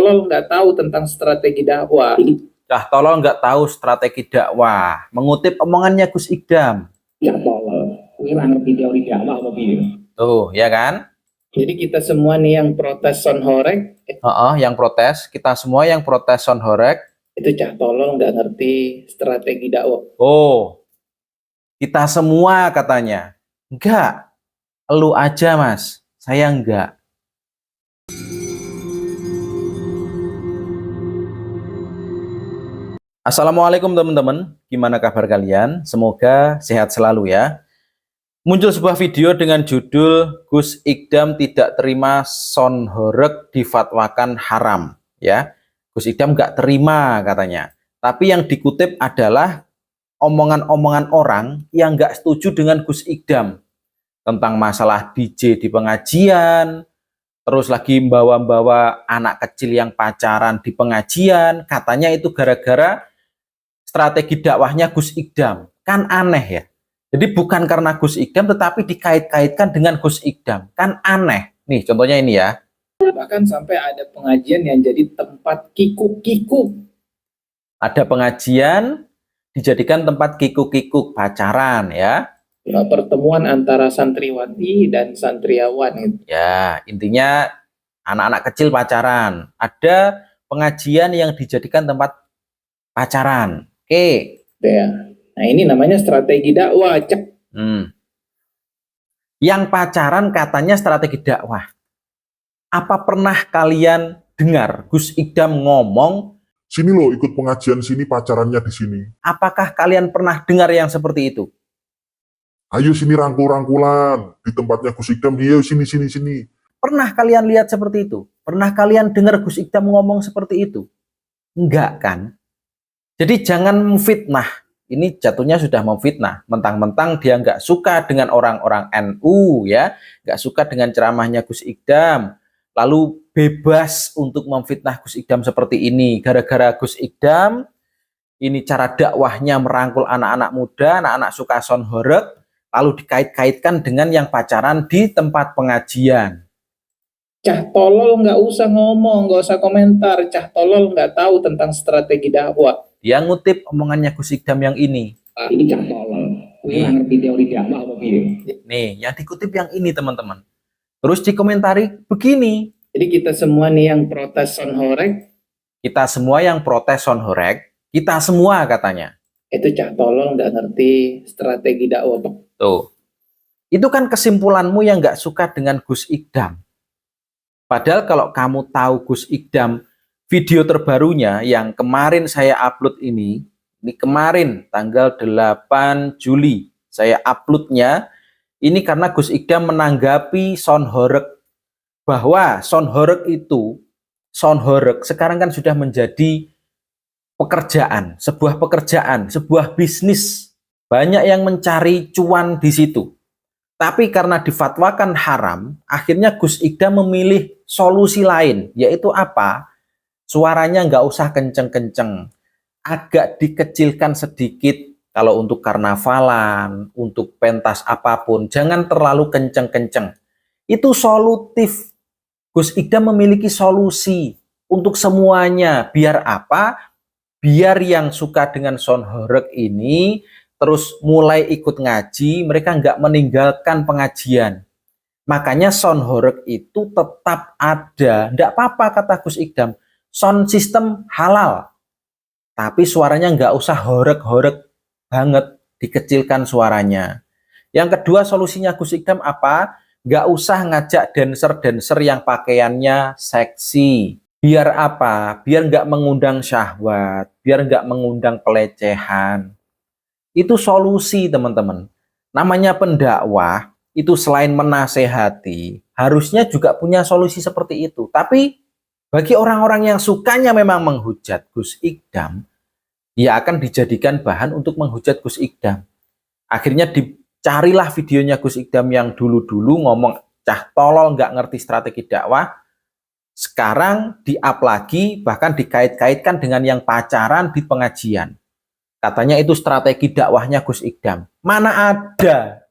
tolol nggak tahu tentang strategi dakwah. Cah tolol nggak tahu strategi dakwah. Mengutip omongannya Gus Idam. Cah tolol, gue nggak ngerti teori dakwah apa piye. Tuh, ya kan? Jadi kita semua nih yang protes Son Horeg, Yang protes, kita semua yang protes Son Horeg, itu cah tolol nggak ngerti strategi dakwah. Oh, kita semua katanya. Enggak, elu aja mas, saya enggak. Assalamualaikum teman-teman, gimana kabar kalian? Semoga sehat selalu ya. Muncul sebuah video dengan judul Gus Idam tidak terima Son Horeg difatwakan haram ya. Gus Idam nggak terima katanya. Tapi yang dikutip adalah omongan-omongan orang yang nggak setuju dengan Gus Idam tentang masalah DJ di pengajian, terus lagi bawa-bawa anak kecil yang pacaran di pengajian, katanya itu gara-gara strategi dakwahnya Gus Idam. Kan aneh ya. Jadi bukan karena Gus Idam tetapi dikait-kaitkan dengan Gus Idam. Kan aneh. Nih contohnya ini ya. Bahkan sampai ada pengajian yang jadi tempat kikuk-kikuk. Ada pengajian dijadikan tempat kikuk-kikuk pacaran ya. Pertemuan antara santriwati dan santriawan gitu. Ya, intinya anak-anak kecil pacaran. Ada pengajian yang dijadikan tempat pacaran. Oke. Ya. Nah ini namanya strategi dakwah. Yang pacaran katanya strategi dakwah. Apa pernah kalian dengar Gus Idam ngomong, sini loh ikut pengajian sini pacarannya di sini. Apakah kalian pernah dengar yang seperti itu? Ayo sini rangkul-rangkulan di tempatnya Gus Idam, ayo sini. Pernah kalian lihat seperti itu? Pernah kalian dengar Gus Idam ngomong seperti itu? Enggak kan? Jadi jangan memfitnah. Ini jatuhnya sudah memfitnah. Mentang-mentang dia nggak suka dengan orang-orang NU ya, nggak suka dengan ceramahnya Gus Idam, lalu bebas untuk memfitnah Gus Idam seperti ini. Gara-gara Gus Idam ini cara dakwahnya merangkul anak-anak muda, anak-anak suka Son Horeg, lalu dikait-kaitkan dengan yang pacaran di tempat pengajian. Cah tolol nggak usah ngomong, nggak usah komentar. Cah tolol nggak tahu tentang strategi dakwah. Dia ngutip omongannya Gus Idam yang ini. Ini cah tolol. Gue nggak ngerti teori dakwah apa piye. Nih, yang dikutip yang ini teman-teman. Terus dikomentari begini. Jadi kita semua nih yang protes Son Horeg. Kita semua yang protes Son Horeg. Kita semua katanya. Itu cah tolol nggak ngerti strategi dakwah. Tuh. Itu kan kesimpulanmu yang nggak suka dengan Gus Idam. Padahal kalau kamu tahu Gus Idam, video terbarunya yang kemarin saya upload ini kemarin tanggal 8 Juli saya uploadnya, ini karena Gus Idam menanggapi Son Horeg bahwa Son Horeg sekarang kan sudah menjadi pekerjaan, sebuah bisnis. Banyak yang mencari cuan di situ. Tapi karena difatwakan haram, akhirnya Gus Idam memilih solusi lain, yaitu apa? Suaranya nggak usah kenceng-kenceng, agak dikecilkan sedikit. Kalau untuk karnavalan, untuk pentas apapun, jangan terlalu kenceng-kenceng. Itu solutif. Gus Idam memiliki solusi untuk semuanya. Biar apa? Biar yang suka dengan Son Horeg ini terus mulai ikut ngaji, mereka nggak meninggalkan pengajian. Makanya Son Horeg itu tetap ada. Nggak apa-apa kata Gus Idam. Sound system halal. Tapi suaranya nggak usah horeg-horeg banget. Dikecilkan suaranya. Yang kedua solusinya Gus Idam apa? Nggak usah ngajak dancer-dancer yang pakaiannya seksi. Biar apa? Biar nggak mengundang syahwat. Biar nggak mengundang pelecehan. Itu solusi teman-teman. Namanya pendakwah itu selain menasehati, harusnya juga punya solusi seperti itu. Tapi bagi orang-orang yang sukanya memang menghujat Gus Idam, ya akan dijadikan bahan untuk menghujat Gus Idam. Akhirnya dicarilah videonya Gus Idam yang dulu-dulu ngomong cah tolol nggak ngerti strategi dakwah. Sekarang di-up lagi, bahkan dikait-kaitkan dengan yang pacaran di pengajian. Katanya itu strategi dakwahnya Gus Idam. Mana ada?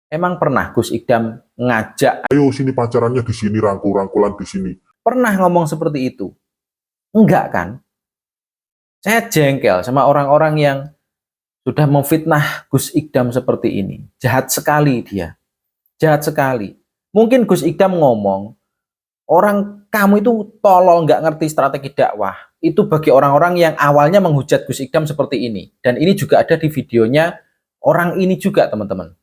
Emang pernah Gus Idam ngajak, ayo sini pacarannya di sini, rangkul-rangkulan di sini. Pernah ngomong seperti itu? Enggak kan? Saya jengkel sama orang-orang yang sudah memfitnah Gus Ikdam seperti ini. Jahat sekali dia. Jahat sekali. Mungkin Gus Ikdam ngomong, orang kamu itu tolol, nggak ngerti strategi dakwah. Itu bagi orang-orang yang awalnya menghujat Gus Ikdam seperti ini. Dan ini juga ada di videonya orang ini juga, teman-teman.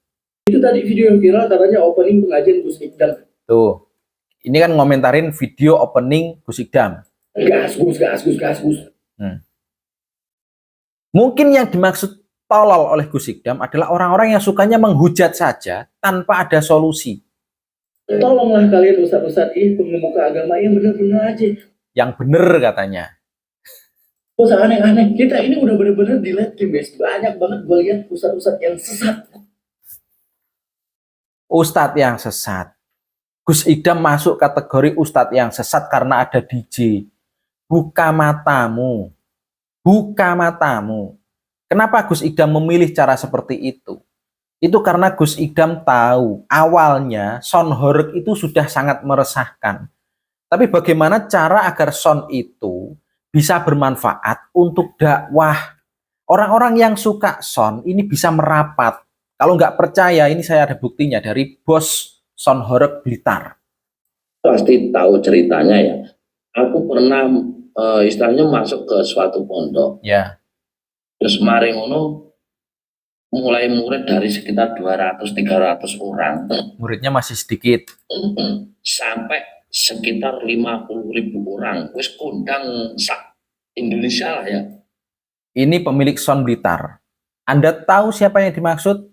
Itu tadi video yang viral katanya opening pengajian Gus Ikdam. Tuh. Ini kan ngomentarin video opening Gus Ikdam. Gas Gus. Mungkin yang dimaksud tolol oleh Gus Ikdam adalah orang-orang yang sukanya menghujat saja tanpa ada solusi. Tolonglah kalian ustaz-ustaz pengemuka agama yang benar-benar aja. Yang benar katanya. Usah aneh-aneh. Kita ini udah benar-benar di live game, guys. Banyak banget gue lihat ustaz-ustaz yang sesat. Ustadz yang sesat. Gus Ikdam masuk kategori ustadz yang sesat karena ada DJ. Buka matamu. Buka matamu. Kenapa Gus Ikdam memilih cara seperti itu? Itu karena Gus Ikdam tahu awalnya sound horeg itu sudah sangat meresahkan. Tapi bagaimana cara agar sound itu bisa bermanfaat untuk dakwah? Orang-orang yang suka sound ini bisa merapat. Kalau nggak percaya, ini saya ada buktinya dari bos sound horeg Blitar. Pasti tahu ceritanya ya. Aku pernah istilahnya masuk ke suatu pondok. Ya. Terus kemarin ngono mulai murid dari sekitar 200-300 orang Muridnya masih sedikit. sampai sekitar 50.000 orang. Wis kondang sak Indonesia lah ya. Ini pemilik sound Blitar. Anda tahu siapa yang dimaksud?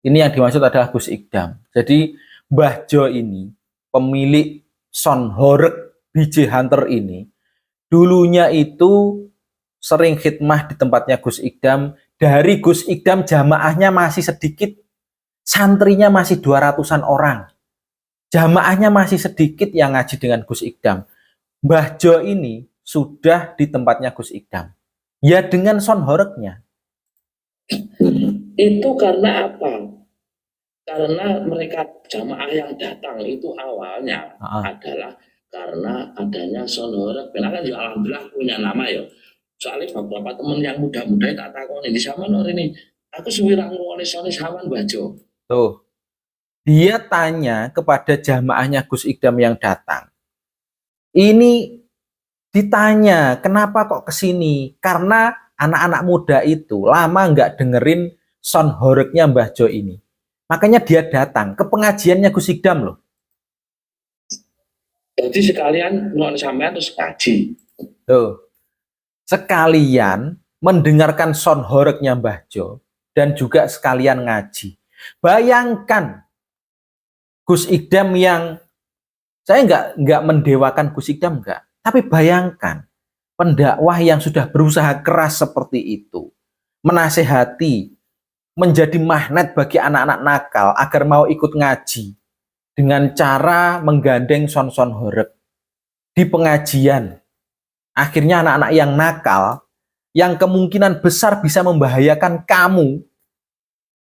Ini yang dimaksud adalah Gus Ikdam. Jadi Mbah Jo ini, pemilik sound horeg BJ Hunter ini, dulunya itu sering khidmah di tempatnya Gus Ikdam. Dari Gus Ikdam jamaahnya masih sedikit, santrinya masih 200-an orang. Jamaahnya masih sedikit yang ngaji dengan Gus Ikdam. Mbah Jo ini sudah di tempatnya Gus Ikdam. Ya dengan sound horegnya. Itu karena apa? Karena mereka jamaah yang datang itu awalnya adalah karena adanya sound horeg. Karena kan ya alhamdulillah punya nama ya. Soalnya beberapa teman yang muda-muda tak takoni di sama ini. Aku suwirang ngone sone sawan bajo. Tuh. Dia tanya kepada jamaahnya Gus Ikdam yang datang. Ini ditanya, kenapa kok kesini? Karena anak-anak muda itu lama nggak dengerin sound horegnya Mbah Jo ini. Makanya dia datang ke pengajiannya Gus Ikdam loh. Jadi sekalian ngone sampean terus kaji. Tuh. Sekalian mendengarkan sound horegnya Mbah Jo dan juga sekalian ngaji. Bayangkan Gus Ikdam yang saya nggak mendewakan Gus Ikdam nggak, tapi bayangkan pendakwah yang sudah berusaha keras seperti itu, menasehati, menjadi magnet bagi anak-anak nakal agar mau ikut ngaji dengan cara menggandeng sound-sound horeg di pengajian. Akhirnya anak-anak yang nakal, yang kemungkinan besar bisa membahayakan kamu,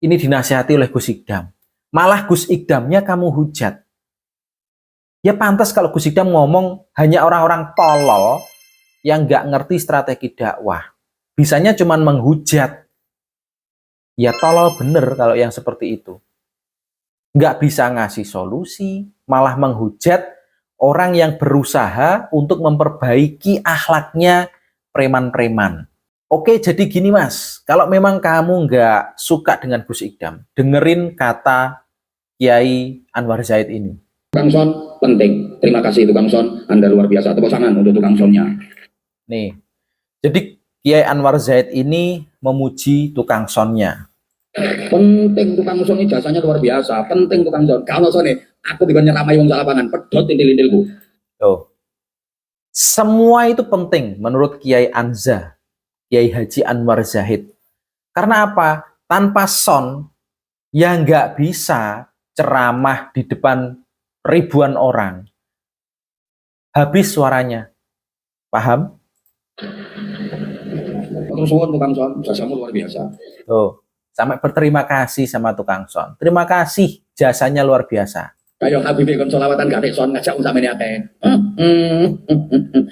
ini dinasihati oleh Gus Ikdam. Malah Gus Ikdamnya kamu hujat. Ya pantas kalau Gus Ikdam ngomong hanya orang-orang tolol yang nggak ngerti strategi dakwah. Bisanya cuma menghujat. Ya tolol bener kalau yang seperti itu. Nggak bisa ngasih solusi, malah menghujat orang yang berusaha untuk memperbaiki akhlaknya preman-preman. Oke, jadi gini Mas, kalau memang kamu nggak suka dengan Gus Ikdam, dengerin kata Kiai Anwar Zaid ini. Tukang son penting. Terima kasih tukang son. Anda luar biasa. Tepuk tangan untuk tukang sonnya. Nih, jadi Kiai Anwar Zaid ini memuji tukang sonnya. Penting tukang son ini jasanya luar biasa. Penting tukang son. Kalau son nih, aku juga nyeramai wong salapangan. Pedot intil-intilku. Tuh. Semua itu penting menurut Kiai Anza, Kiai Haji Anwar Zahid. Karena apa? Tanpa son, ya nggak bisa ceramah di depan ribuan orang. Habis suaranya. Paham? Terus tukang son, jasamu luar biasa. Tuh. Sampai berterima kasih sama tukang son. Terima kasih, jasanya luar biasa. Kayak Habibie kon selawatan gak son ngajak wong sampeyan akeh.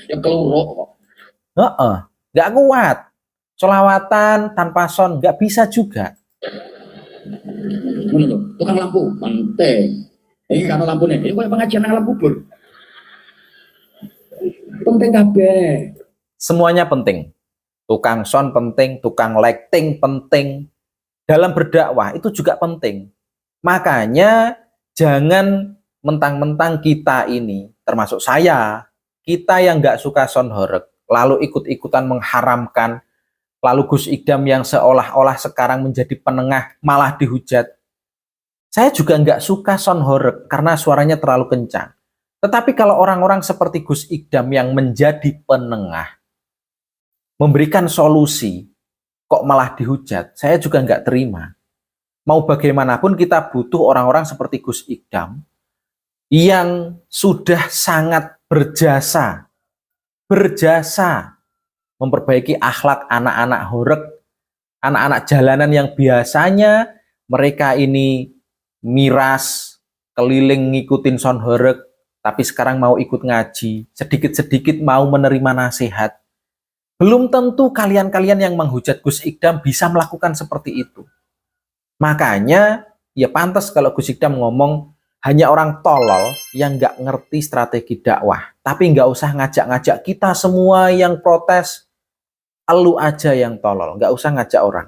Ya keluro. Heeh, nggak kuat. Solawatan tanpa son nggak bisa juga. Ngono lho, tukang lampu penting. Iki kan lampune, iki koyo pengajian nang alam kubur. Penting kabeh. Semuanya penting. Tukang son penting, tukang lighting penting. Dalam berdakwah itu juga penting. Makanya jangan mentang-mentang kita ini, termasuk saya, kita yang nggak suka sound horeg, lalu ikut-ikutan mengharamkan, lalu Gus Idam yang seolah-olah sekarang menjadi penengah malah dihujat. Saya juga nggak suka sound horeg karena suaranya terlalu kencang. Tetapi kalau orang-orang seperti Gus Idam yang menjadi penengah, memberikan solusi, kok malah dihujat, saya juga nggak terima. Mau bagaimanapun kita butuh orang-orang seperti Gus Idam yang sudah sangat berjasa memperbaiki akhlak anak-anak horeg, anak-anak jalanan yang biasanya mereka ini miras, keliling ngikutin sound horeg, tapi sekarang mau ikut ngaji, sedikit-sedikit mau menerima nasihat. Belum tentu kalian-kalian yang menghujat Gus Idam bisa melakukan seperti itu. Makanya, ya pantas kalau Gus Idam ngomong hanya orang tolol yang nggak ngerti strategi dakwah. Tapi nggak usah ngajak-ngajak kita semua yang protes, elu aja yang tolol. Nggak usah ngajak orang.